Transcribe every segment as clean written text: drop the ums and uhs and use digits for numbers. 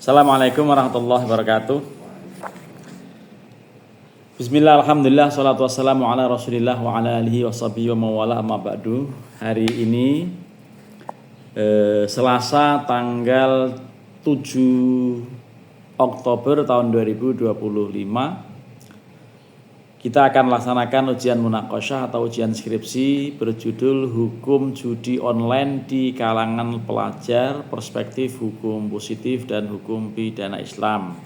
Assalamualaikum warahmatullahi wabarakatuh. Bismillah, alhamdulillah, salatu wassalamu ala rasulillah wa ala alihi wa sahbihi wa mawala amma ba'du. Hari ini Selasa tanggal 7 Oktober tahun 2025, kita akan melaksanakan ujian munaqasyah atau ujian skripsi berjudul Hukum Judi Online di Kalangan Pelajar, Perspektif Hukum Positif dan Hukum Pidana Islam.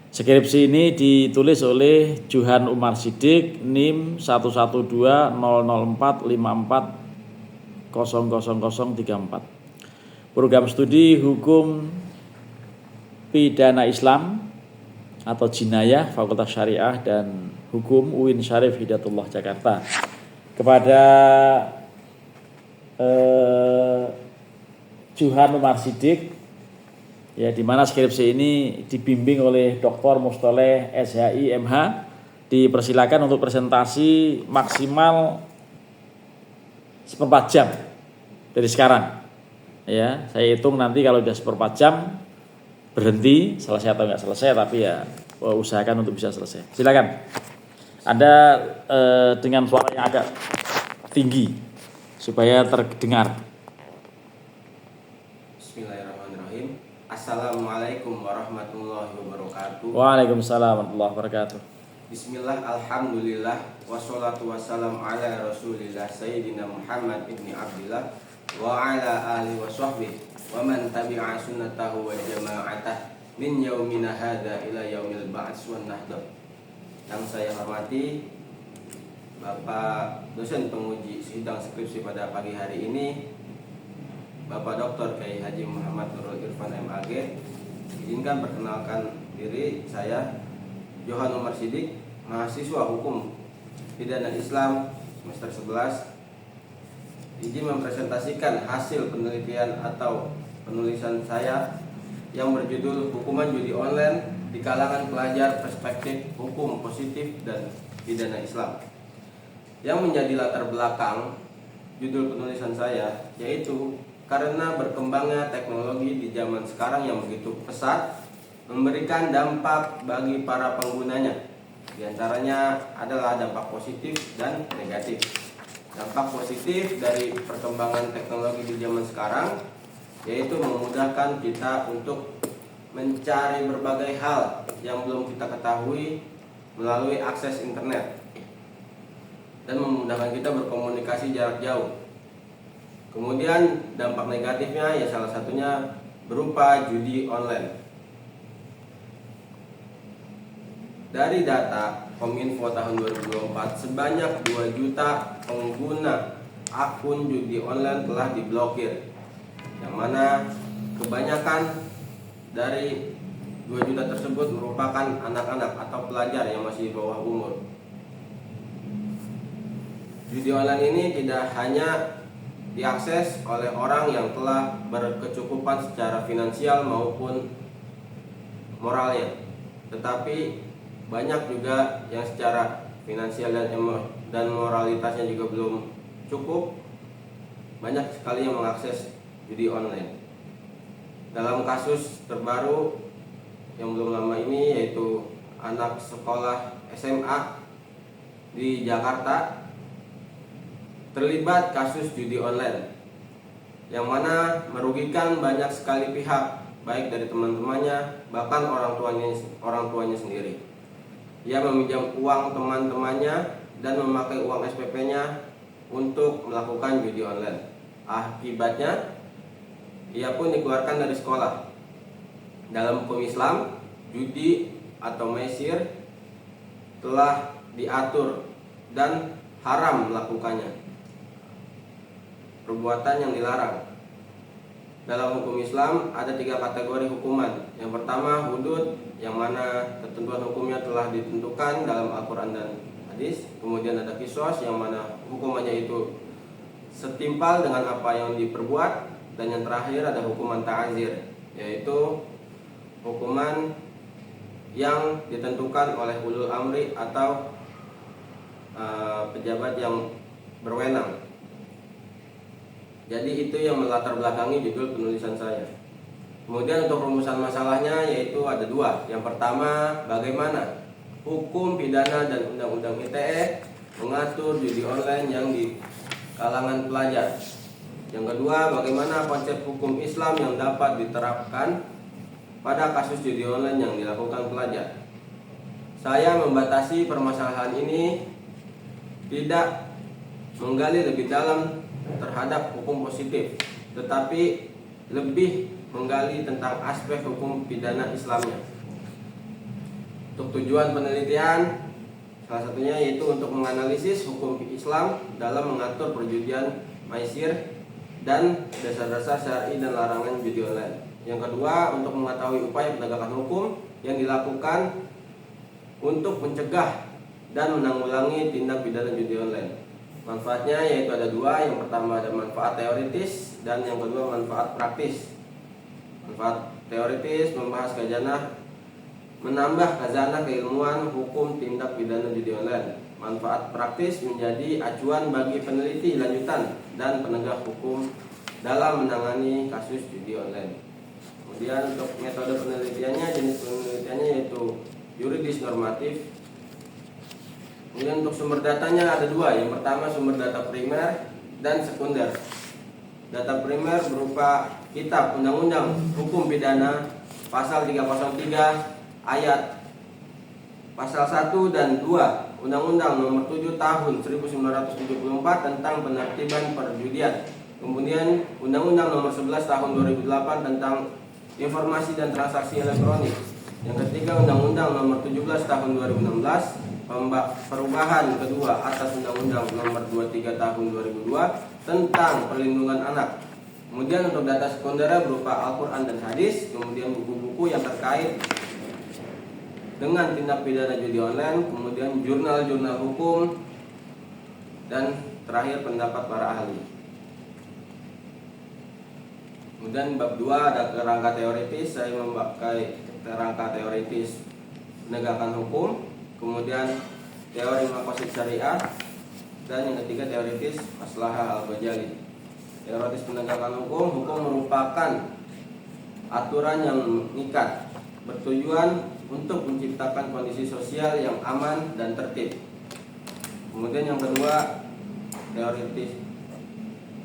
Skripsi ini ditulis oleh Johan Umar Siddiq, NIM 112-004-54-00034. Program studi Hukum Pidana Islam atau Jinayah, Fakultas Syariah dan Hukum UIN Syarif Hidayatullah Jakarta. Kepada Johan Umar Siddiq, ya, di mana skripsi ini dibimbing oleh Dr. Mustoleh SHI MH, dipersilakan untuk presentasi maksimal 1/4 jam dari sekarang. Ya, saya hitung nanti kalau sudah 1/4 jam berhenti, selesai atau enggak selesai, tapi ya usahakan untuk bisa selesai. Silakan. Anda dengan suara yang agak tinggi supaya terdengar. Bismillahirrahmanirrahim. Assalamualaikum warahmatullahi wabarakatuh. Waalaikumsalam warahmatullahi wabarakatuh. Bismillah, alhamdulillah, wassalatu wassalamu ala rasulillah Sayyidina Muhammad ibni Abdillah wa ala alihi wa sahbihi wa man tabi'a sunnatahu wa jama'atah min yaumina hadha ila yaumil ba'ats wan nahdah. Yang saya hormati Bapak dosen penguji sidang skripsi pada pagi hari ini, Bapak Dr. Kiai Haji Muhammad Nurul Irfan MAG. Izinkan perkenalkan diri, saya Johan Umar Siddiq, mahasiswa Hukum Pidana Islam semester 11. Izin mempresentasikan hasil penelitian atau penulisan saya yang berjudul Hukuman Judi Online di Kalangan Pelajar, Perspektif Hukum Positif dan Pidana Islam. Yang menjadi latar belakang judul penulisan saya yaitu karena berkembangnya teknologi di zaman sekarang yang begitu pesat memberikan dampak bagi para penggunanya. Di antaranya adalah dampak positif dan negatif. Dampak positif dari perkembangan teknologi di zaman sekarang yaitu memudahkan kita untuk mencari berbagai hal yang belum kita ketahui melalui akses internet dan memudahkan kita berkomunikasi jarak jauh. Kemudian dampak negatifnya ya salah satunya berupa judi online. Dari data Kominfo tahun 2024, sebanyak 2 juta pengguna akun judi online telah diblokir, yang mana kebanyakan dari 2 juta tersebut merupakan anak-anak atau pelajar yang masih di bawah umur. Judi online ini tidak hanya diakses oleh orang yang telah berkecukupan secara finansial maupun moralnya, tetapi banyak juga yang secara finansial dan moralitasnya juga belum cukup. Banyak sekali yang mengakses judi online. Dalam kasus terbaru yang belum lama ini yaitu anak sekolah SMA di Jakarta terlibat kasus judi online yang mana merugikan banyak sekali pihak, baik dari teman-temannya bahkan orang tuanya sendiri. Ia meminjam uang teman-temannya dan memakai uang SPP-nya untuk melakukan judi online. Akibatnya ia pun dikeluarkan dari sekolah. Dalam hukum Islam, judi atau maisir telah diatur dan haram melakukannya, perbuatan yang dilarang. Dalam hukum Islam ada 3 kategori hukuman. Yang pertama hudud, yang mana ketentuan hukumnya telah ditentukan dalam Al-Quran dan hadis. Kemudian ada kisos, yang mana hukumannya itu setimpal dengan apa yang diperbuat. Dan yang terakhir ada hukuman ta'azir, yaitu hukuman yang ditentukan oleh ulul amri atau pejabat yang berwenang. Jadi itu yang melatar belakangi judul penulisan saya. Kemudian untuk rumusan masalahnya yaitu ada dua. Yang pertama, bagaimana hukum pidana dan undang-undang ITE mengatur judi online yang di kalangan pelajar. Yang kedua, bagaimana konsep hukum Islam yang dapat diterapkan pada kasus judi online yang dilakukan pelajar. Saya membatasi permasalahan ini tidak menggali lebih dalam terhadap hukum positif, tetapi lebih menggali tentang aspek hukum pidana Islamnya. Untuk tujuan penelitian, salah satunya yaitu untuk menganalisis hukum Islam dalam mengatur perjudian maisir dan dasar-dasar syar'i dan larangan judi online. Yang kedua, untuk mengetahui upaya penegakan hukum yang dilakukan untuk mencegah dan menanggulangi tindak pidana judi online. Manfaatnya yaitu ada dua. Yang pertama ada manfaat teoritis dan yang kedua manfaat praktis. Manfaat teoritis membahas khazanah, menambah khazanah keilmuan hukum tindak pidana judi online. Manfaat praktis menjadi acuan bagi peneliti lanjutan dan penegak hukum dalam menangani kasus judi online. Kemudian untuk metode penelitiannya, jenis penelitiannya yaitu yuridis normatif. Kemudian untuk sumber datanya ada dua. Yang pertama sumber data primer dan sekunder. Data primer berupa Kitab Undang-Undang Hukum Pidana pasal 303 ayat pasal 1 dan 2 Undang-Undang Nomor 7 Tahun 1974 tentang penertiban perjudian. Kemudian Undang-Undang Nomor 11 Tahun 2008 tentang informasi dan transaksi elektronik. Yang ketiga Undang-Undang Nomor 17 Tahun 2016 perubahan kedua atas Undang-Undang Nomor 23 Tahun 2002 tentang perlindungan anak. Kemudian untuk data sekunder berupa Al-Quran dan hadis, kemudian buku-buku yang terkait dengan tindak pidana judi online, kemudian jurnal-jurnal hukum, dan terakhir pendapat para ahli. Kemudian bab 2 ada kerangka teoritis. Saya memakai kerangka teoritis penegakan hukum, kemudian teori maqasid syariah, dan yang ketiga teoritis maslahah al-ghazali. Teoritis penegakan hukum merupakan aturan yang mengikat, bertujuan untuk menciptakan kondisi sosial yang aman dan tertib. Kemudian yang kedua teoritis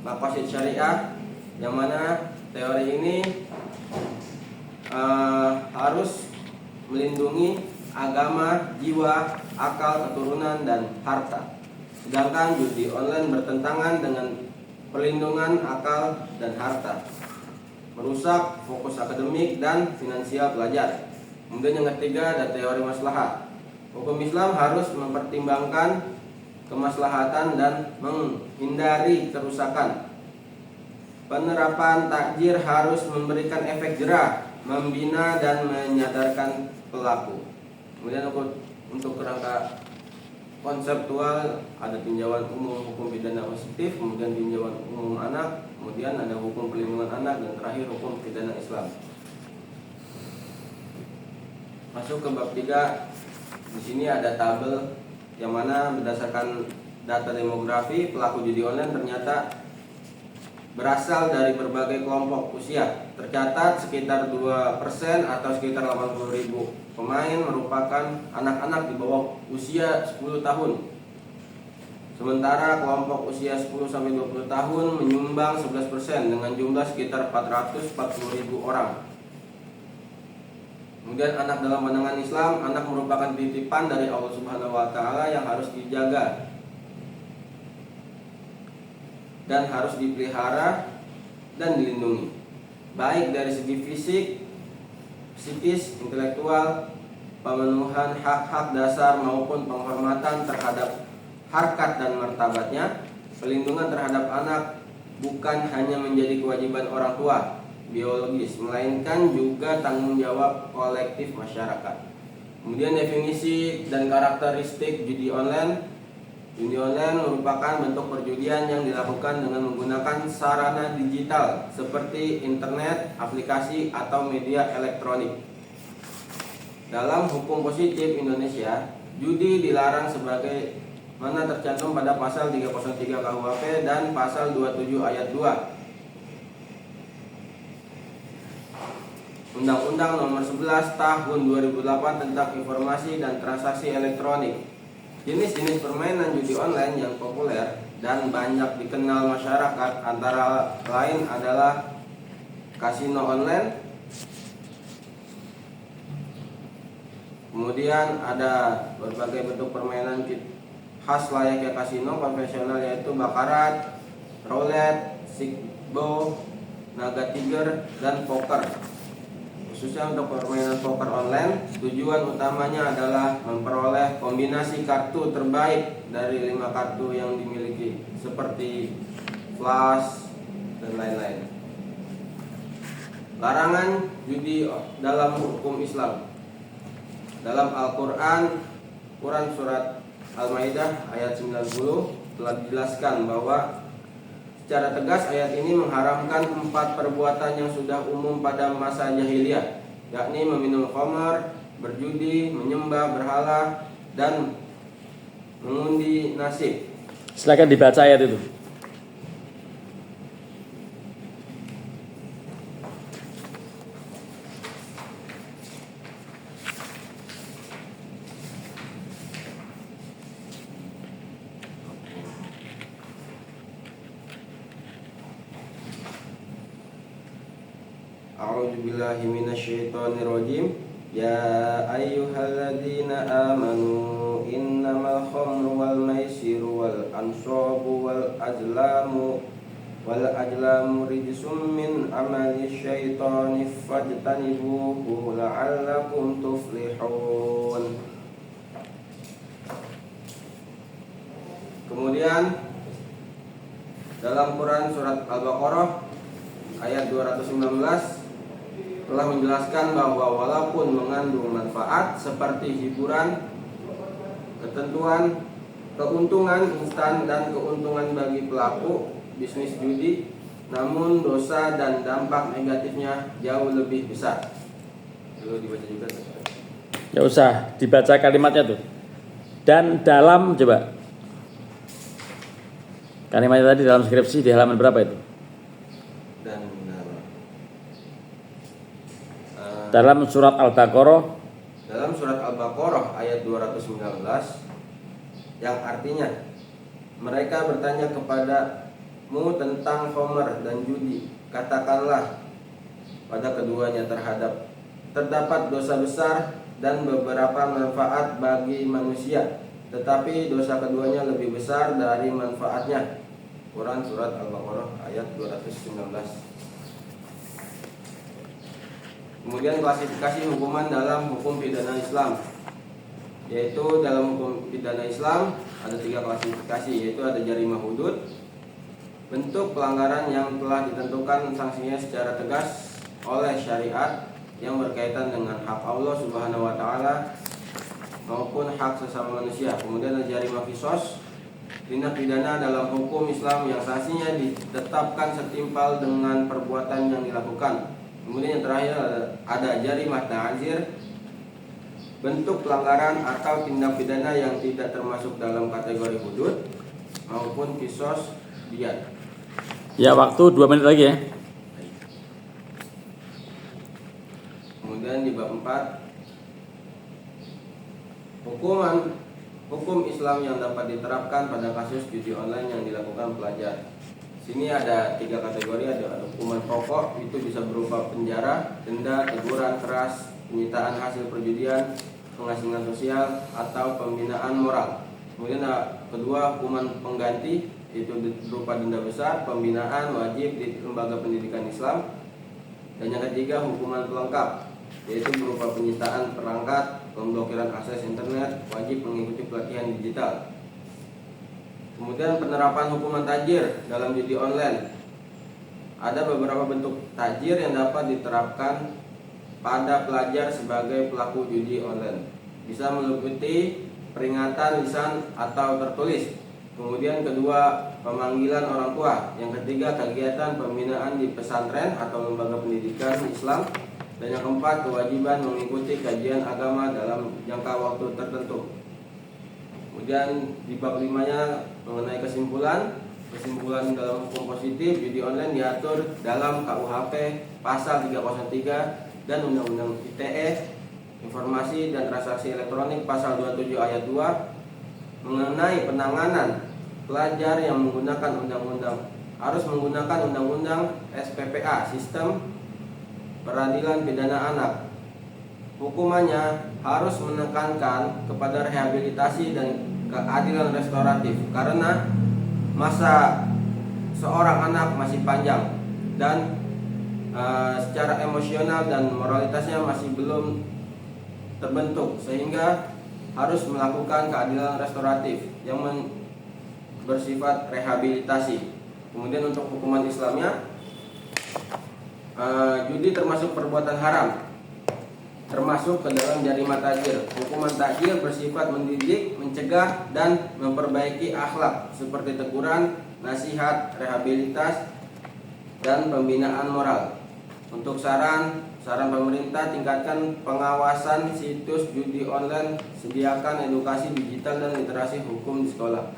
maqasid syariah, yang mana teori ini harus melindungi agama, jiwa, akal, keturunan, dan harta. Sedangkan judi online bertentangan dengan perlindungan akal dan harta, merusak fokus akademik dan finansial pelajar. Kemudian yang ketiga ada teori maslahat. Hukum Islam harus mempertimbangkan kemaslahatan dan menghindari kerusakan. Penerapan takjir harus memberikan efek jerah, membina dan menyadarkan pelaku. Kemudian untuk kerangka konseptual ada tinjauan umum hukum pidana positif, kemudian tinjauan umum anak, kemudian ada hukum perlindungan anak, dan terakhir hukum pidana Islam. Masuk ke bab 3. Di sini ada tabel yang mana berdasarkan data demografi pelaku judi online ternyata berasal dari berbagai kelompok usia. Tercatat sekitar 2% atau sekitar 80.000 pemain merupakan anak-anak di bawah usia 10 tahun. Sementara kelompok usia 10-20 tahun menyumbang 11% dengan jumlah sekitar 440.000 orang. Kemudian anak dalam pandangan Islam, anak merupakan titipan dari Allah Subhanahu wa taala yang harus dijaga dan harus dipelihara dan dilindungi, baik dari segi fisik, psikis, intelektual, pemenuhan hak-hak dasar maupun penghormatan terhadap harkat dan martabatnya. Pelindungan terhadap anak bukan hanya menjadi kewajiban orang tua biologis, melainkan juga tanggung jawab kolektif masyarakat. Kemudian definisi dan karakteristik judi online. Judi online merupakan bentuk perjudian yang dilakukan dengan menggunakan sarana digital seperti internet, aplikasi, atau media elektronik. Dalam hukum positif Indonesia, judi dilarang sebagai mana tercantum pada pasal 303 KUHP dan pasal 27 ayat 2. Undang-Undang Nomor 11 Tahun 2008 tentang Informasi dan Transaksi Elektronik. Jenis-jenis permainan judi online yang populer dan banyak dikenal masyarakat antara lain adalah kasino online, kemudian ada berbagai bentuk permainan khas layaknya kasino konvensional yaitu bakarat, roulette, sikbo, naga tiger, dan poker. Khususnya untuk permainan poker online, tujuan utamanya adalah memperoleh kombinasi kartu terbaik dari 5 kartu yang dimiliki, seperti flush dan lain-lain. Larangan judi dalam hukum Islam. Dalam Al-Quran, Surat Al-Maidah ayat 90 telah dijelaskan bahwa secara tegas ayat ini mengharamkan 4 perbuatan yang sudah umum pada masa jahiliyah, yakni meminum khamar, berjudi, menyembah berhala, dan mengundi nasib. Silakan dibaca ayat itu. A'udzubillahi minasyaitonirrajim. Ya ayyuhalladzina amanu innamal khamru wal maisiru wal ansabu wal ajlamu rijsum min amali syaitani fajtanibuhu la'allakum tuflihun. Kemudian dalam Quran surat Al-Baqarah ayat 219 telah menjelaskan bahwa walaupun mengandung manfaat seperti hiburan, ketentuan, keuntungan instan dan keuntungan bagi pelaku bisnis judi, namun dosa dan dampak negatifnya jauh lebih besar. Perlu dibaca juga. Ya usah dibaca kalimatnya tuh. Dan dalam, coba kalimatnya tadi dalam skripsi di halaman berapa itu? Dalam surat Al-Baqarah, dalam surat Al-Baqarah ayat 219 yang artinya, mereka bertanya kepadamu tentang khamar dan judi, katakanlah pada keduanya terdapat dosa besar dan beberapa manfaat bagi manusia, tetapi dosa keduanya lebih besar dari manfaatnya. Quran surat Al-Baqarah ayat 219. Kemudian klasifikasi hukuman dalam hukum pidana Islam, yaitu dalam hukum pidana Islam ada 3 klasifikasi, yaitu ada jarimah hudud, bentuk pelanggaran yang telah ditentukan sanksinya secara tegas oleh syariat yang berkaitan dengan hak Allah Subhanahu wa taala maupun hak sesama manusia. Kemudian ada jarimah qisas, tindak pidana dalam hukum Islam yang sanksinya ditetapkan setimpal dengan perbuatan yang dilakukan. Kemudian yang terakhir ada jarimah ta'zir, bentuk pelanggaran atau tindak pidana yang tidak termasuk dalam kategori hudud maupun qisas diyat. Ya, waktu 2 menit lagi ya. Kemudian di bab 4, hukum Islam yang dapat diterapkan pada kasus judi online yang dilakukan pelajar. Sini ada 3 kategori, ada hukuman pokok, itu bisa berupa penjara, denda, teguran keras, penyitaan hasil perjudian, pengasingan sosial, atau pembinaan moral. Kemudian ada kedua, hukuman pengganti, itu berupa denda besar, pembinaan wajib di lembaga pendidikan Islam. Dan yang ketiga, hukuman pelengkap, yaitu berupa penyitaan perangkat, pemblokiran akses internet, wajib mengikuti pelatihan digital. Kemudian penerapan hukuman tajir dalam judi online. Ada beberapa bentuk tajir yang dapat diterapkan pada pelajar sebagai pelaku judi online. Bisa meliputi peringatan lisan atau tertulis. Kemudian kedua, pemanggilan orang tua. Yang ketiga, kegiatan pembinaan di pesantren atau lembaga pendidikan Islam. Dan yang keempat, kewajiban mengikuti kajian agama dalam jangka waktu tertentu. Kemudian di bab 5-nya mengenai kesimpulan dalam hukum positif judi online diatur dalam KUHP pasal 303 dan Undang-Undang ITE Informasi dan Transaksi Elektronik pasal 27 ayat 2 mengenai penanganan pelajar yang menggunakan harus menggunakan Undang-Undang SPPA, Sistem Peradilan Pidana Anak. Hukumannya harus menekankan kepada rehabilitasi dan keadilan restoratif karena masa seorang anak masih panjang dan secara emosional dan moralitasnya masih belum terbentuk, sehingga harus melakukan keadilan restoratif yang bersifat rehabilitasi. Kemudian untuk hukuman Islamnya, judi termasuk perbuatan haram, termasuk ke dalam jarima takjir. Hukuman takjir bersifat mendidik, mencegah, dan memperbaiki akhlak seperti teguran, nasihat, rehabilitas, dan pembinaan moral. Untuk saran pemerintah, tingkatkan pengawasan situs judi online, sediakan edukasi digital dan literasi hukum di sekolah.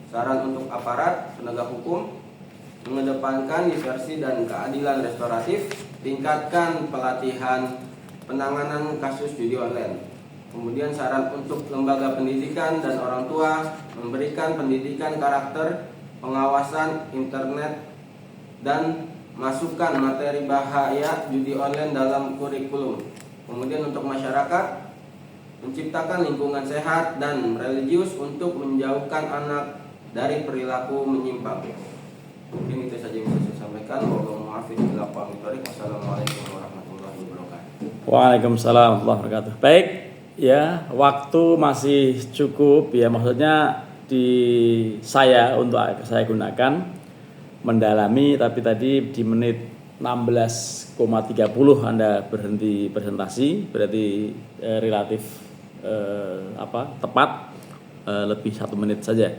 Saran untuk aparat penegak hukum, mengedepankan diversi dan keadilan restoratif, tingkatkan pelatihan penanganan kasus judi online. Kemudian saran untuk lembaga pendidikan dan orang tua, memberikan pendidikan karakter, pengawasan internet, dan masukkan materi bahaya judi online dalam kurikulum. Kemudian untuk masyarakat, menciptakan lingkungan sehat dan religius untuk menjauhkan anak dari perilaku menyimpang. Mungkin itu saja yang bisa saya sampaikan. Wassalamualaikum warahmatullahi wabarakatuh. Waalaikumsalam warahmatullahi wabarakatuh. Baik, ya, waktu masih cukup ya, maksudnya untuk saya gunakan mendalami, tapi tadi di menit 16,30 Anda berhenti presentasi, berarti relatif tepat, lebih 1 menit saja.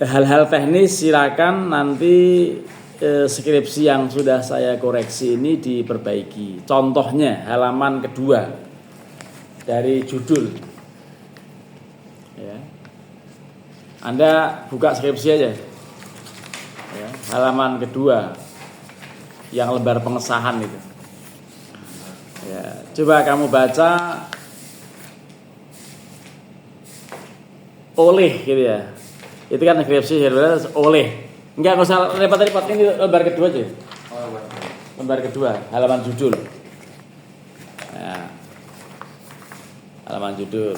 Hal-hal teknis silakan nanti skripsi yang sudah saya koreksi ini diperbaiki. Contohnya halaman kedua dari judul. Ya. Anda buka skripsi aja. Ya, halaman kedua yang lembar pengesahan itu. Ya, coba kamu baca oleh gitu ya. Itu kan skripsi oleh. Enggak usah repot-repot, ini lembar kedua aja. Lembar kedua, halaman judul. Ya. Halaman judul.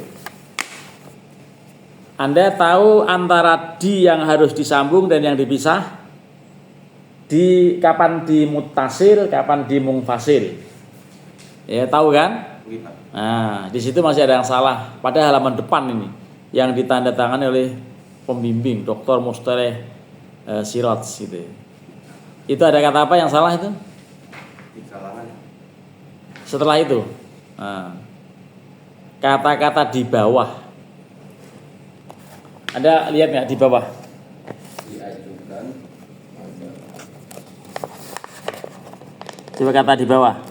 Anda tahu antara di yang harus disambung dan yang dipisah? Kapan di muttasil, kapan di mungfasil. Ya, tahu kan? Nah, di situ masih ada yang salah pada halaman depan ini yang ditandatangani oleh pembimbing Dr. Mustareh Siraj gitu. Itu ada kata apa yang salah itu? Di kalangan. Setelah itu, kata-kata di bawah. Anda lihat nggak di bawah? Diajukan. Coba kata di bawah.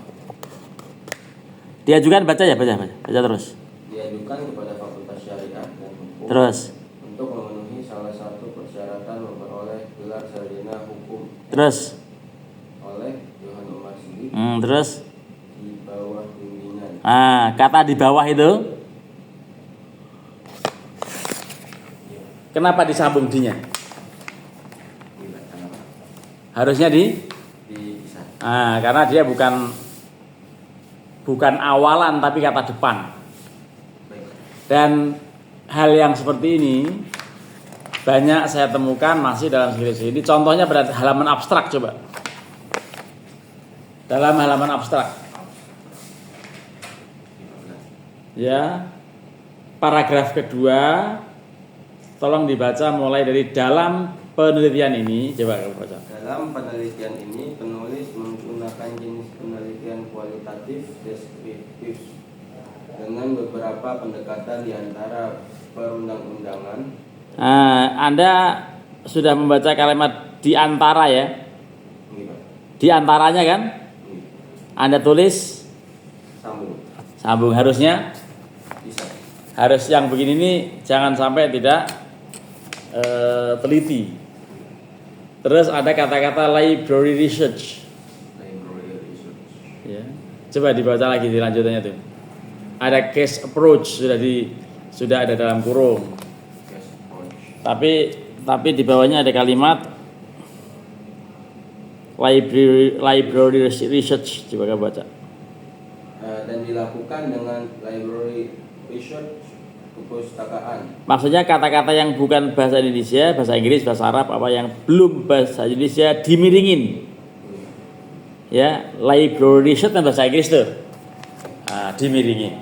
Diajukan, baca terus. Diajukan kepada Fakultas Syariah dan Hukum. Terus. Untuk memenuhi salah satu persyaratan memperoleh gelar sarjana hukum. Terus. Oleh Johan Umar Sidik. Terus. Di bawah bimbingan. Kata di bawah itu. Kenapa disambung dinya? Harusnya dipisah. Karena dia bukan awalan tapi kata depan. Dan hal yang seperti ini banyak saya temukan masih dalam skripsi ini. Contohnya pada halaman abstrak, coba. Dalam halaman abstrak. Ya. Paragraf kedua, tolong dibaca mulai dari dalam penelitian ini. Coba kamu baca. Dalam penelitian ini, penulis menggunakan jenis penelitian kualitatif deskriptif dengan beberapa pendekatan di antara perundang-undangan. Anda sudah membaca kalimat di antara ya? Di antaranya kan? Anda tulis sambung harusnya bisa. Harus yang begini ini jangan sampai tidak teliti. Terus ada kata-kata library research. Library research. Ya. Coba dibaca lagi di lanjutannya tuh. Ada case approach sudah ada dalam kurung. Tapi di bawahnya ada kalimat library research. Coba kamu baca. Dan dilakukan dengan library research perpustakaan. Maksudnya kata-kata yang bukan bahasa Indonesia, bahasa Inggris, bahasa Arab, apa yang belum bahasa Indonesia dimiringin. Ya, library research dan bahasa Inggris tuh. Dimiringin.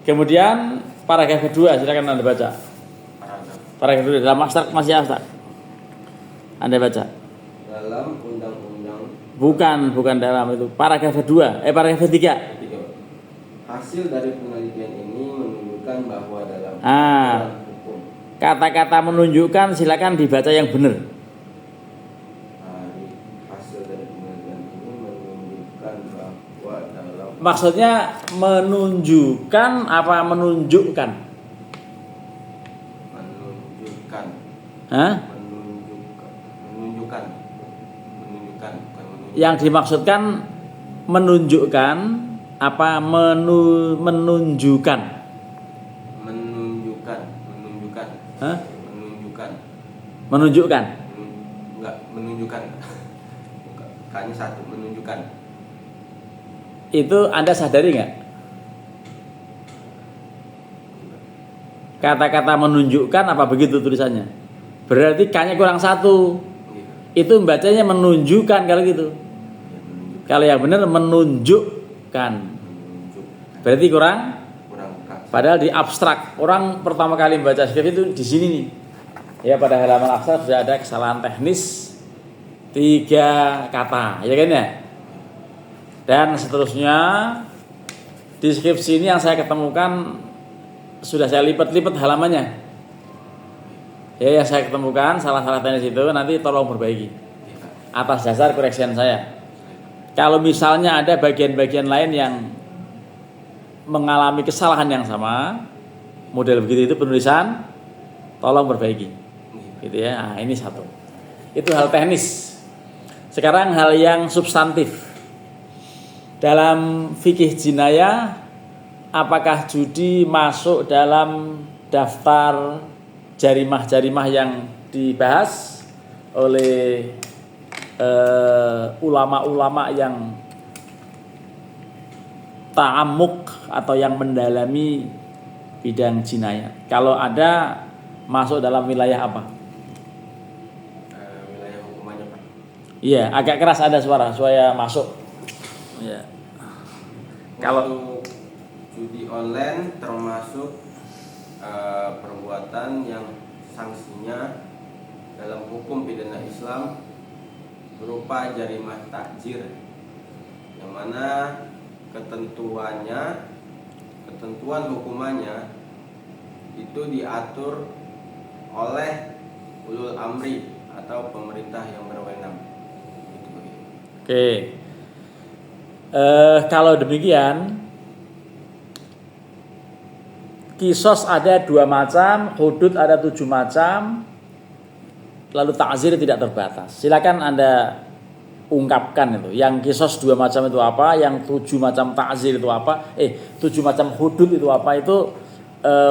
Kemudian paragraf kedua, silakan Anda baca. Paragraf kedua dalam abstrak, masih abstrak. Anda baca. Dalam undang-undang. Bukan dalam itu. Paragraf kedua, paragraf ketiga. Hasil dari penelitian ini menunjukkan bahwa dalam hukum. Kata-kata menunjukkan silakan dibaca yang benar. Hasil dari penelitian ini menunjukkan bahwa dalam. Maksudnya menunjukkan apa menunjukkan? Menunjukkan. Hah? Menunjukkan. Yang dimaksudkan menunjukkan apa menunjukkan? Menunjukkan. Hah? Menunjukkan. Enggak, menunjukkan. Kayaknya satu, menunjukkan. Itu Anda sadari nggak? Kata-kata menunjukkan apa begitu tulisannya? Berarti kayaknya kurang satu. Itu bacanya menunjukkan kalau gitu. Kalau yang benar menunjukkan. Berarti kurang. Padahal di abstrak orang pertama kali membaca skrip itu di sini nih. Ya pada halaman abstrak sudah ada kesalahan teknis 3 kata, ya kan ya? Dan seterusnya di skripsi ini yang saya ketemukan sudah saya lipat-lipat halamannya. Ya yang saya ketemukan salah-salah teknis itu nanti tolong perbaiki atas dasar koreksian saya. Kalau misalnya ada bagian-bagian lain yang mengalami kesalahan yang sama, model begitu itu penulisan, tolong perbaiki. Gitu ya. Nah, ini satu. Itu hal teknis. Sekarang hal yang substantif. Dalam fikih jinayah, apakah judi masuk dalam daftar jarimah-jarimah yang dibahas oleh ulama-ulama yang ta'amuk atau yang mendalami bidang jinayah? Kalau ada, masuk dalam wilayah apa? Wilayah hukumannya, Pak. Iya, agak keras ada suara supaya masuk. Iya. Kalau judi online termasuk perbuatan yang sanksinya dalam hukum pidana Islam berupa jarimah takjir, yang mana ketentuan hukumannya itu diatur oleh ulul amri atau pemerintah yang berwenang. Oke. Kalau demikian, kisos ada 2 macam, hudud ada 7 macam, lalu ta'zir tidak terbatas. Silakan Anda ungkapkan itu. Yang kisos 2 macam itu apa, yang 7 macam ta'zir itu apa, 7 macam hudud itu apa, itu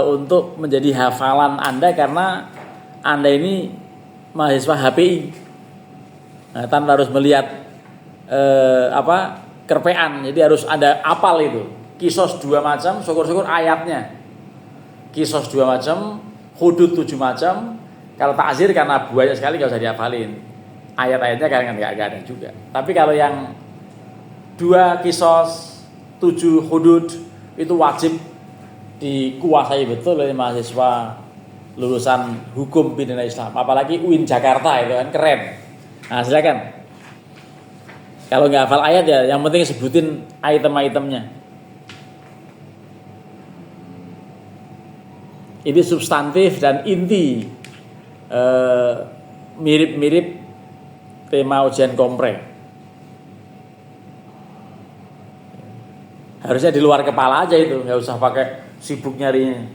untuk menjadi hafalan Anda karena Anda ini mahasiswa HPI. Nah, tanpa harus melihat kerpean, jadi harus ada apal itu. Kisos 2 macam, syukur-syukur ayatnya. Kisos 2 macam, hudud 7 macam. Kalau ta'zir karena banyak sekali gak usah dihafalin. Ayat-ayatnya kan gak ada juga. Tapi kalau yang 2 kisos, 7 hudud itu wajib dikuasai betul oleh mahasiswa lulusan hukum pidana Islam. Apalagi UIN Jakarta itu kan keren. Nah silakan. Kalau nggak hafal ayat ya, yang penting sebutin item-itemnya. Ini substantif dan inti, mirip-mirip tema ujian kompre. Harusnya di luar kepala aja itu, nggak usah pakai sibuk nyarinya.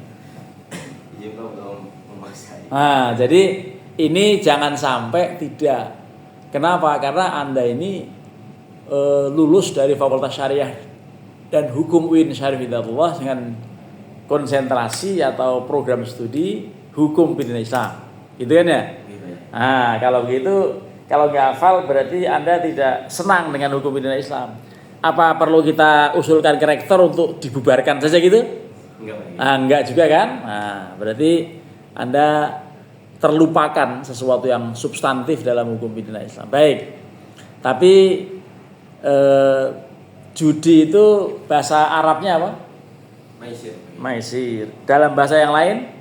Nah, jadi ini jangan sampai tidak. Kenapa? Karena Anda ini lulus dari Fakultas Syariah dan Hukum UIN Syarif Hidayatullah dengan konsentrasi atau program studi Hukum Pidana Islam. Gitu kan ya? Nah, kalau begitu, kalau nggak hafal berarti Anda tidak senang dengan Hukum Pidana Islam. Apa perlu kita usulkan ke rektor untuk dibubarkan saja gitu? Enggak juga kan? Nah, berarti Anda terlupakan sesuatu yang substantif dalam Hukum Pidana Islam. Baik. Tapi judi itu bahasa Arabnya apa? Maisir. Maisir. Dalam bahasa yang lain?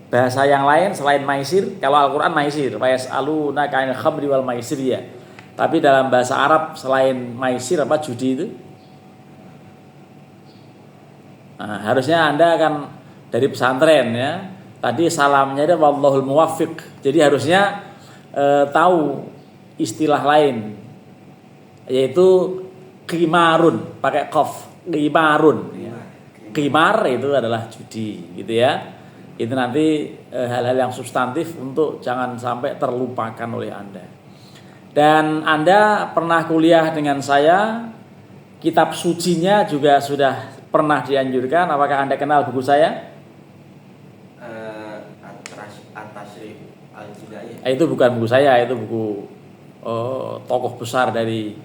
Bahasa yang lain selain maisir, kalau Al-Quran maisir, yas'alunaka 'anil khamri wal maisir ya. Tapi dalam bahasa Arab selain maisir apa judi itu? Nah, harusnya Anda akan dari pesantren ya. Tadi salamnya ada wallahul muwaffiq. Jadi harusnya tahu istilah lain, yaitu qimarun, pakai qaf, qimarun ya. Qimar itu adalah judi gitu ya. Itu nanti hal-hal yang substantif untuk jangan sampai terlupakan oleh Anda. Dan Anda pernah kuliah dengan saya, kitab sucinya juga sudah pernah dianjurkan. Apakah Anda kenal buku saya? At-Tashrif Al-Hidayah. Itu bukan buku saya, itu buku tokoh besar dari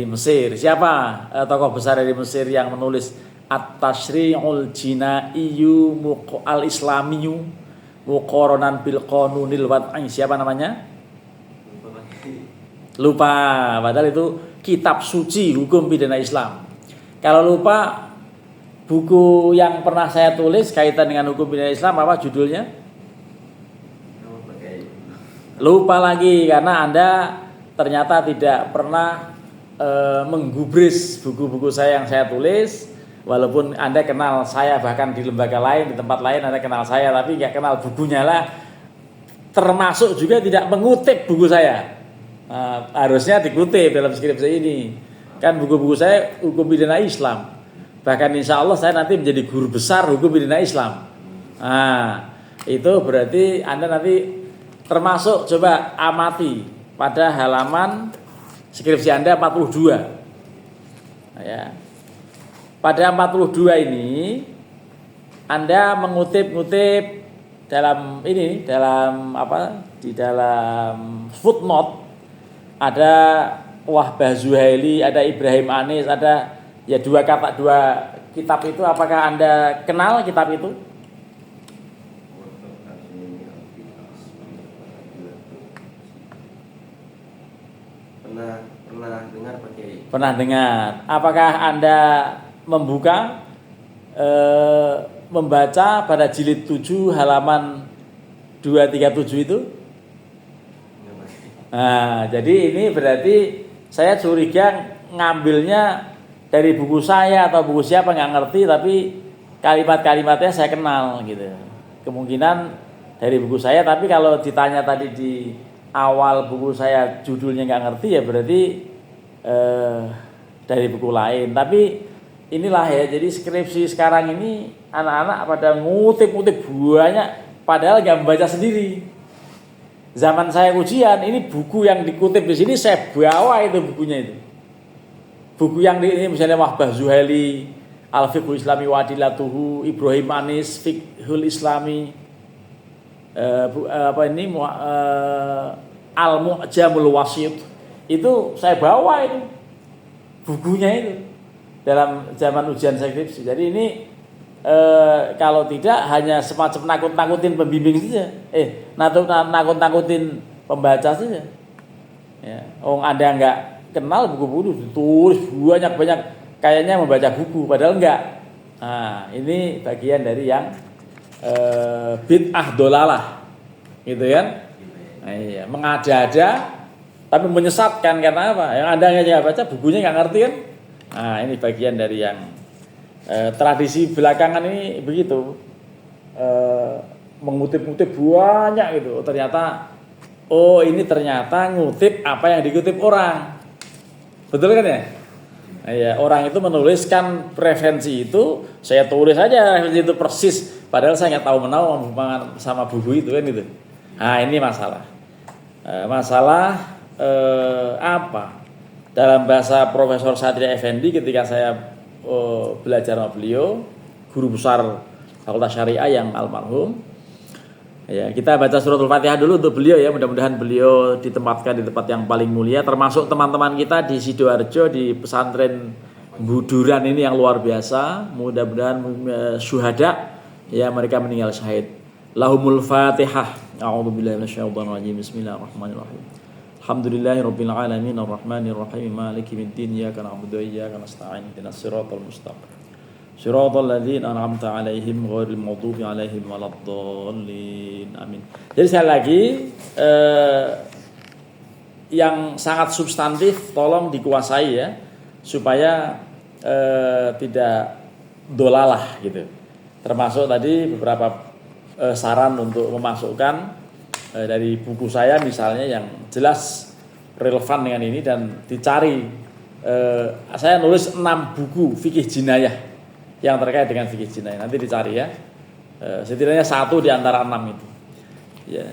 Mesir. Siapa tokoh besar dari Mesir yang menulis At-Tashri'ul Jinaiyu Al-Islamiyu Muqaranan bil Qanunil Wad'i? Siapa namanya? Lupa. Padahal itu kitab suci hukum pidana Islam. Kalau lupa, buku yang pernah saya tulis kaitan dengan hukum pidana Islam apa judulnya? Lupa lagi karena Anda ternyata tidak pernah menggubris buku-buku saya yang saya tulis. Walaupun Anda kenal saya bahkan di lembaga lain, di tempat lain Anda kenal saya, tapi nggak kenal bukunya lah. Termasuk juga tidak mengutip buku saya. Harusnya dikutip dalam skripsi ini. Kan buku-buku saya hukum pidana Islam. Bahkan insya Allah saya nanti menjadi guru besar hukum pidana Islam. Nah, itu berarti Anda nanti termasuk coba amati pada halaman skripsi Anda 42. Nah, ya. Pada 42 ini Anda mengutip-ngutip dalam ini, di dalam footnote ada Wahbah Zuhaili, ada Ibrahim Anis, ada ya dua kitab itu. Apakah Anda kenal kitab itu? Pernah dengar pakai. Pernah dengar. Apakah Anda membuka membaca pada jilid 7 halaman 237 itu? Nah, jadi ini berarti saya curiga ngambilnya dari buku saya atau buku siapa nggak ngerti, tapi kalimat-kalimatnya saya kenal gitu. Kemungkinan dari buku saya, tapi kalau ditanya tadi di awal buku saya judulnya nggak ngerti ya berarti dari buku lain. Tapi inilah ya, jadi skripsi sekarang ini anak-anak pada ngutip-ngutip banyak padahal nggak membaca sendiri. Zaman saya ujian, ini buku yang dikutip di sini saya bawa itu bukunya itu. Buku yang ini misalnya Wahbah Zuhaili, Al-Fiqhul Islami wa Adilatuhu, Ibrahim Anis, Fiqhul Islami, Al-Mu'jamul Wasit. Itu saya bawa itu bukunya itu dalam zaman ujian skripsi. Jadi ini kalau tidak hanya semacam nakut-nakutin pembimbing saja, nakut-nakutin pembaca saja. Ya, Anda nggak kenal buku-buku ditulis banyak-banyak, kayaknya membaca buku, padahal enggak. Nah, ini bagian dari yang bid'ah dolalah, gitu kan? Nah, iya, mengada-ada, tapi menyesatkan karena apa? Yang Anda nggak baca bukunya nggak ngerti kan? Nah, ini bagian dari yang tradisi belakangan ini begitu, mengutip-ngutip banyak gitu. Ternyata, ini ternyata ngutip apa yang dikutip orang, betul kan ya? Nah, ya, orang itu menuliskan referensi itu, saya tulis aja referensi itu persis, padahal saya nggak tahu menahu sama buku itu kan gitu. Nah, ini masalah. Masalah apa? Dalam bahasa Profesor Satria Effendi ketika saya belajar sama beliau, guru besar Fakultas Syariah yang almarhum. Ya, kita baca suratul Fatihah dulu untuk beliau ya. Mudah-mudahan beliau ditempatkan di tempat yang paling mulia, termasuk teman-teman kita di Sidoarjo di pesantren Buduran ini yang luar biasa. Mudah-mudahan syuhada ya, mereka meninggal syahid. Lahumul Fatihah. A'udzubillahi minasyaitonir rajim. Bismillahirrahmanirrahim. Alhamdulillahirabbil alamin arrahmanir rahim maliki yaumiddin iyyaka na'budu wa iyyaka nasta'in ihdinas siratal mustaqim. Shiratal ladzina an'amta 'alaihim ghairil maghdubi 'alaihim waladdallin. Amin. Jadi sekali lagi yang sangat substantif tolong dikuasai ya, supaya tidak dolalah gitu. Termasuk tadi beberapa saran untuk memasukkan dari buku saya misalnya yang jelas relevan dengan ini dan dicari. Saya nulis 6 buku fikih jinayah yang terkait dengan fikih jinayah, nanti dicari ya. Setidaknya 1 di antara 6 itu. Ya.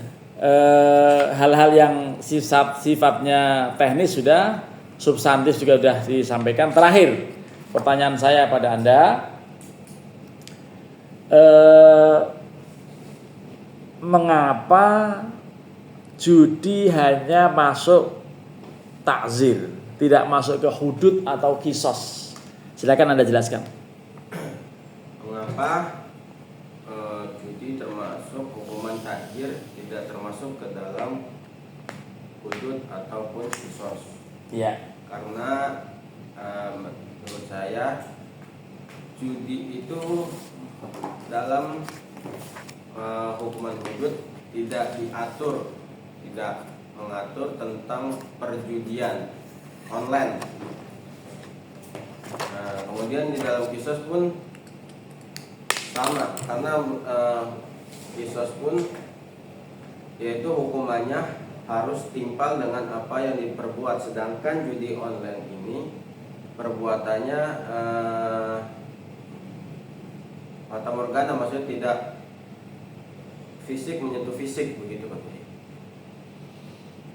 Hal-hal yang sifatnya teknis sudah, substantif juga sudah disampaikan. Terakhir, pertanyaan saya pada Anda, mengapa judi hanya masuk takzir, tidak masuk ke hudud atau kisos? Silakan Anda jelaskan. Mengapa judi termasuk hukuman takzir, tidak termasuk ke dalam hudud ataupun kisos? Iya. Karena menurut saya judi itu dalam hukuman hudud tidak diatur, tidak mengatur tentang perjudian online. Kemudian di dalam kisos pun sama, karena kisos pun yaitu hukumannya harus timpal dengan apa yang diperbuat. Sedangkan judi online ini perbuatannya fata morgana, maksudnya tidak fisik menyentuh fisik begitu Pak.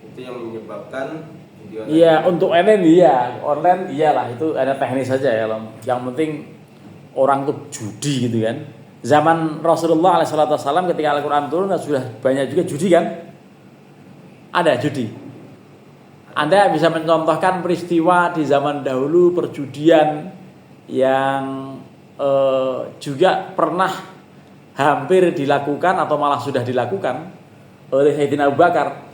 Itu yang menyebabkan judi online. Iya, untuk online iyalah, itu ada teknis saja ya. Yang penting orang tuh judi gitu kan. Zaman Rasulullah SAW ketika Al-Quran turun sudah banyak juga judi kan. Ada judi. Anda bisa mencontohkan peristiwa di zaman dahulu perjudian yang juga pernah hampir dilakukan atau malah sudah dilakukan oleh Sayyidina Abu Bakar.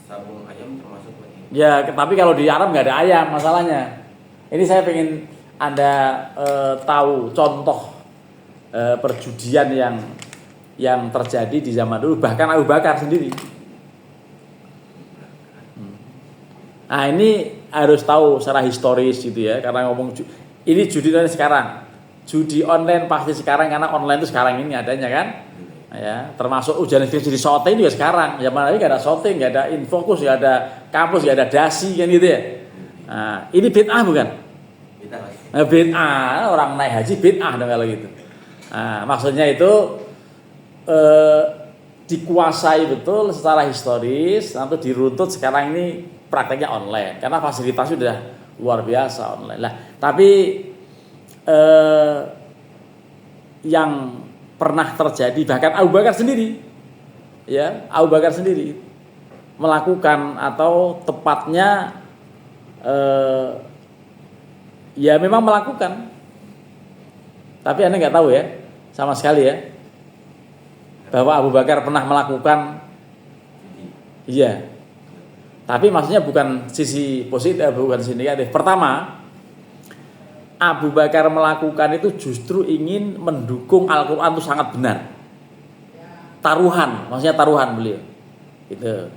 Sabung ayam termasuk ini. Ya, tapi kalau di Arab nggak ada ayam masalahnya. Ini saya pengen Anda tahu contoh perjudian yang terjadi di zaman dulu, bahkan Abu Bakar sendiri. Nah, ini harus tahu secara historis gitu ya, karena ngomong ini judi online sekarang. Judi online pasti sekarang, karena online itu sekarang ini adanya kan. Ya, termasuk ujian skripsi di shooting juga sekarang. Zaman lagi nggak ada shooting, nggak ada infokus, nggak ada kampus, nggak ada dasi kan gitu ya. Nah, ini bid'ah bukan? Bid'ah, orang naik haji bid'ah dong kalau gitu. Nah, maksudnya itu dikuasai betul secara historis, nanti diruntut sekarang ini prakteknya online karena fasilitas sudah luar biasa online lah. Tapi yang pernah terjadi bahkan Abu Bakar sendiri, ya Abu Bakar sendiri melakukan, atau tepatnya ya memang melakukan, tapi Anda nggak tahu ya sama sekali ya bahwa Abu Bakar pernah melakukan. Iya. Tapi maksudnya bukan sisi positif, bukan sisi negatif. Pertama, Abu Bakar melakukan itu justru ingin mendukung Al-Quran itu sangat benar. Taruhan, maksudnya taruhan beliau. Itu.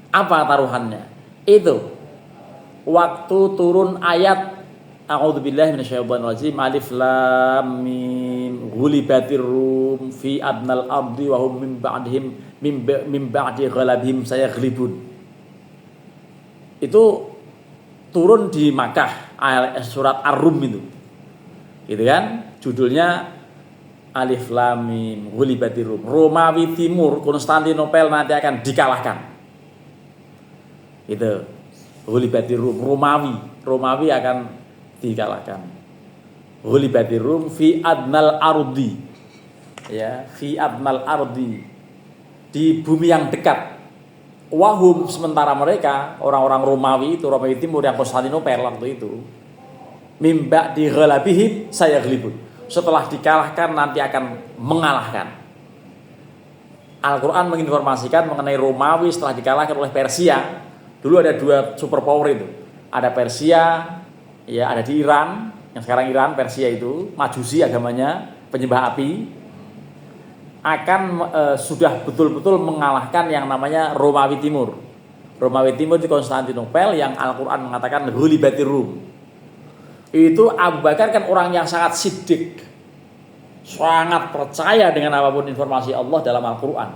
Apa taruhannya? Itu waktu turun ayat A'udzubillahi minasyaitonirrajim, Alif Lam Mim, ghulibatir Rum fi adnal ardi wa hum min ba'di ghalabihim sayaghlibun. Itu turun di Makkah, surat Ar-Rum itu. Gitu kan? Judulnya Alif Lam Mim ghulibatir Rum. Romawi Timur, Konstantinopel nanti akan dikalahkan. Itu. Ghulibatir Rum, Romawi akan dikalahkan. Ghulibatir Rum fi adnal ardi. Ya, fi adnal ardi. Di bumi yang dekat. Wahum, sementara mereka orang-orang Romawi itu, Romawi Timur yang Konstantinopel waktu itu, mimba di ghalabihim saya ghalibun. Setelah dikalahkan nanti akan mengalahkan. Al-Quran menginformasikan mengenai Romawi setelah dikalahkan oleh Persia. Dulu ada dua superpower itu. Ada Persia, ya ada di Iran, yang sekarang Iran, Persia itu Majusi agamanya, penyembah api. Akan sudah betul-betul mengalahkan yang namanya Romawi Timur. Romawi Timur di Konstantinopel yang Al-Quran mengatakan ghulibatir Rum. Itu Abu Bakar kan orang yang sangat siddiq, sangat percaya dengan apapun informasi Allah dalam Al-Quran.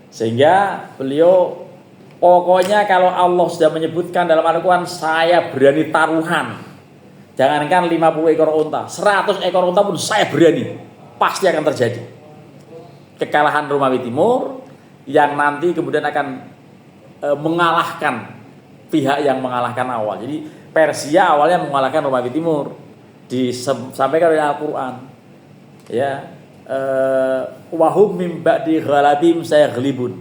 Sehingga beliau pokoknya kalau Allah sudah menyebutkan dalam Al-Quran, saya berani taruhan. Jangankan 50 ekor unta, 100 ekor unta pun saya berani. Pasti akan terjadi kekalahan Romawi Timur yang nanti kemudian akan mengalahkan pihak yang mengalahkan awal. Jadi Persia awalnya mengalahkan Romawi Timur, disampaikan oleh Al-Quran. Ya, wahum mim ba'di ghalabim saya ghalibun.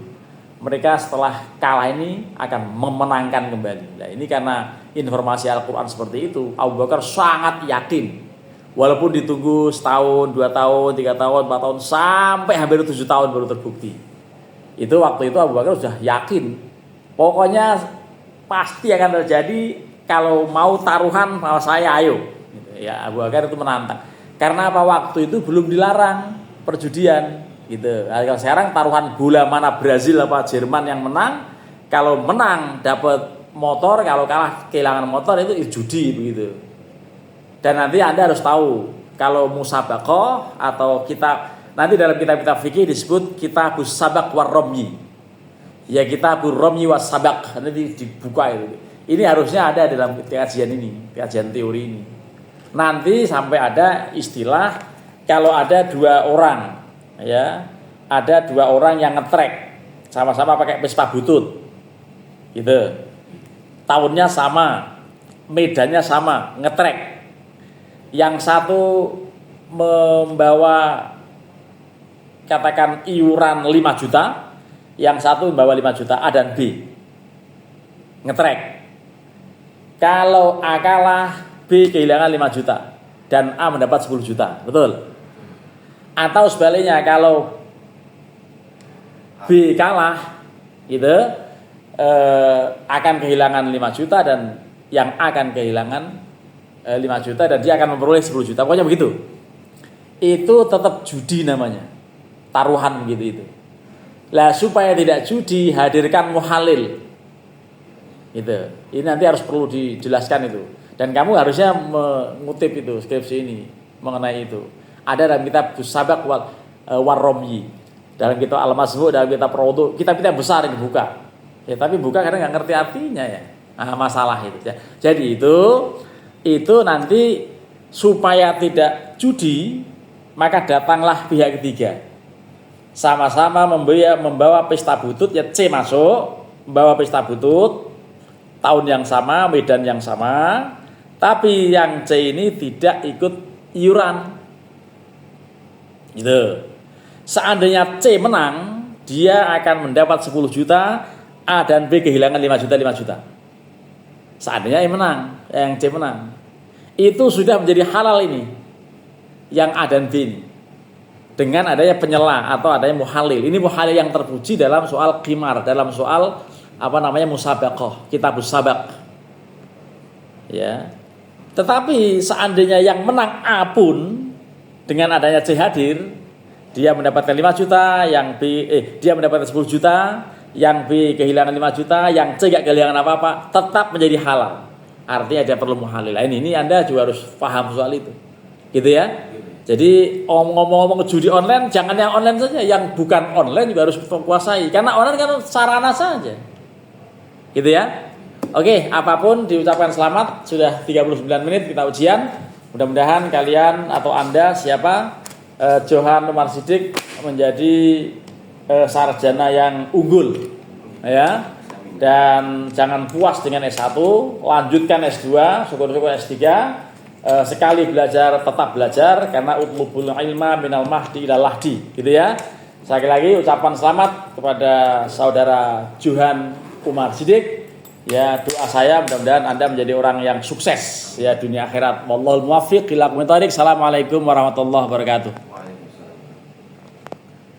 Mereka setelah kalah ini akan memenangkan kembali. Nah, ini karena informasi Al-Quran seperti itu, Abu Bakar sangat yakin. Walaupun ditunggu setahun, 2 tahun, 3 tahun, 4 tahun, sampai hampir 7 tahun baru terbukti. Itu waktu itu Abu Bakar sudah yakin. Pokoknya pasti akan terjadi, kalau mau taruhan sama saya ayo. Ya, Abu Bakar itu menantang. Karena apa, waktu itu belum dilarang perjudian. Gitu. Kalau sekarang taruhan bola mana Brazil apa Jerman yang menang, kalau menang dapat motor, kalau kalah kehilangan motor, itu judi begitu. Dan nanti Anda harus tahu, kalau musabaqah atau kitab, nanti dalam kitab-kitab fikih disebut kitabus sabaq war ramyi. Ya, kitabur ramyi was sabaq, nanti dibuka itu. Ini harusnya ada dalam kajian ini, kajian teori ini. Nanti sampai ada istilah kalau ada 2 orang, ya, ada 2 orang yang ngetrek sama-sama pakai Vespa butut, gitu. Tahunnya sama, medannya sama, ngetrek. Yang satu membawa katakan iuran 5 juta, yang satu membawa 5 juta, A dan B. Ngetrek. Kalau A kalah, B kehilangan 5 juta dan A mendapat 10 juta. Betul? Atau sebaliknya, kalau B kalah gitu, akan kehilangan 5 juta dan yang A akan kehilangan 5 juta dan dia akan memperoleh 10 juta. Pokoknya begitu. Itu tetap judi namanya. Taruhan gitu itu. Lah supaya tidak judi, hadirkan muhalil. Gitu. Ini nanti harus perlu dijelaskan itu. Dan kamu harusnya mengutip itu skripsi ini mengenai itu. Ada dalam kitab Sabaq war Ramyi. Dalam kitab Al-Masbu', dalam kitab Rawdu, kitab-kitab besar ini buka. Ya, tapi buka karena nggak ngerti artinya ya. Nah, masalah itu. Jadi itu nanti supaya tidak judi, maka datanglah pihak ketiga. Sama-sama membawa pesta butut, ya C masuk, membawa pesta butut, tahun yang sama, medan yang sama, tapi yang C ini tidak ikut iuran. Gitu. Seandainya C menang, dia akan mendapat 10 juta, A dan B kehilangan 5 juta. Seandainya yang C menang, itu sudah menjadi halal ini, yang A dan B ini. Dengan adanya penyela atau adanya muhalil. Ini muhalil yang terpuji dalam soal qimar, dalam soal musabaqah, kitabus sabaq. Ya. Tetapi seandainya yang menang A pun dengan adanya C hadir, dia mendapatkan 5 juta, dia mendapatkan 10 juta, yang B kehilangan 5 juta, yang C gak kehilangan apa-apa, tetap menjadi halal. Artinya ada perlu muhalil. Ini Anda juga harus paham soal itu. Gitu ya. Jadi ngomong-ngomong judi online, jangan yang online saja, yang bukan online juga harus kuasai. Karena online kan sarana saja. Gitu ya. Oke, apapun diucapkan selamat. Sudah 39 menit kita ujian. Mudah-mudahan kalian atau Anda siapa Johan Umar Sidik menjadi sarjana yang unggul, ya. Dan jangan puas dengan S1, lanjutkan S2, syukur-syukur S3. Sekali belajar tetap belajar, karena utlubul ilma minal mahdi ilal lahdi, gitu ya. Sekali lagi ucapan selamat kepada saudara Johan Umar Sidik. Ya, doa saya mudah-mudahan Anda menjadi orang yang sukses ya dunia akhirat. Wallahul muwaffiq ila aqwamit thoriq. Assalamualaikum warahmatullahi wabarakatuh.